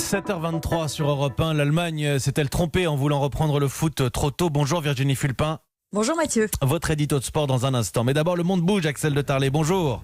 7h23 sur Europe 1. L'Allemagne s'est-elle trompée en voulant reprendre le foot trop tôt? Bonjour Virginie Fulpin. Bonjour Mathieu. Votre édito de sport dans un instant. Mais d'abord, le monde bouge, Axel de Tarlet. Bonjour.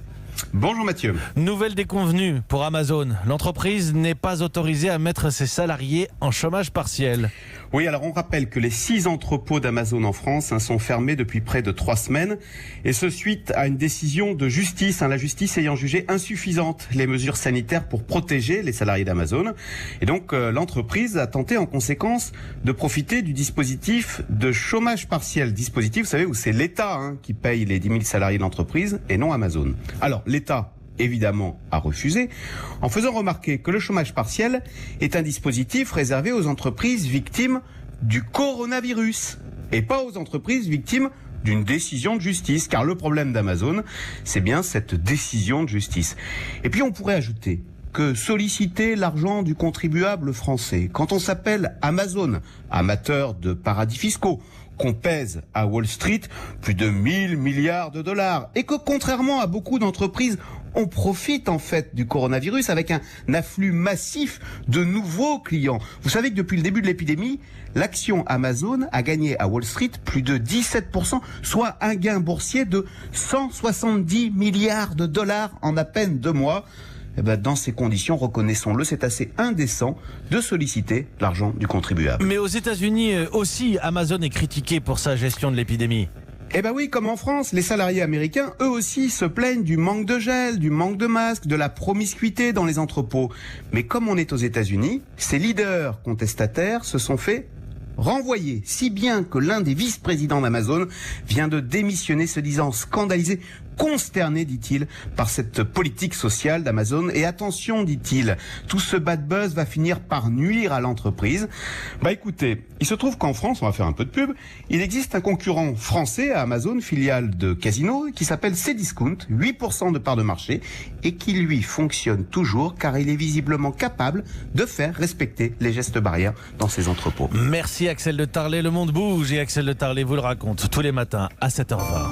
Bonjour Mathieu. Nouvelle déconvenue pour Amazon. L'entreprise n'est pas autorisée à mettre ses salariés en chômage partiel. Oui, alors on rappelle que les 6 entrepôts d'Amazon en France sont fermés depuis près de 3 semaines. Et ce suite à une décision de justice, la justice ayant jugé insuffisantes les mesures sanitaires pour protéger les salariés d'Amazon. Et donc l'entreprise a tenté en conséquence de profiter du dispositif de chômage partiel. Dispositif, vous savez, où c'est l'État qui paye les 10 000 salariés de l'entreprise et non Amazon. Alors l'État, évidemment, a refusé, en faisant remarquer que le chômage partiel est un dispositif réservé aux entreprises victimes du coronavirus et pas aux entreprises victimes d'une décision de justice, car le problème d'Amazon, c'est bien cette décision de justice. Et puis on pourrait ajouter que solliciter l'argent du contribuable français, quand on s'appelle Amazon, amateur de paradis fiscaux, qu'on pèse à Wall Street plus de 1000 milliards de dollars, et que contrairement à beaucoup d'entreprises, on profite en fait du coronavirus avec un afflux massif de nouveaux clients. Vous savez que depuis le début de l'épidémie, l'action Amazon a gagné à Wall Street plus de 17%, soit un gain boursier de 170 milliards de dollars en à peine 2 mois. Eh ben, dans ces conditions, reconnaissons-le, c'est assez indécent de solliciter l'argent du contribuable. Mais aux États-Unis aussi, Amazon est critiqué pour sa gestion de l'épidémie. Eh ben oui, comme en France, les salariés américains, eux aussi, se plaignent du manque de gel, du manque de masques, de la promiscuité dans les entrepôts. Mais comme on est aux États-Unis, ces leaders contestataires se sont fait renvoyer, si bien que l'un des vice-présidents d'Amazon vient de démissionner, se disant scandalisé, consterné, dit-il, par cette politique sociale d'Amazon. Et attention, dit-il, tout ce bad buzz va finir par nuire à l'entreprise. Bah écoutez, il se trouve qu'en France, on va faire un peu de pub, il existe un concurrent français à Amazon, filiale de Casino, qui s'appelle Cdiscount, 8% de part de marché, et qui lui fonctionne toujours, car il est visiblement capable de faire respecter les gestes barrières dans ses entrepôts. Merci Axel de Tarlet. Le monde bouge et Axel de Tarlet vous le raconte tous les matins à 7h20.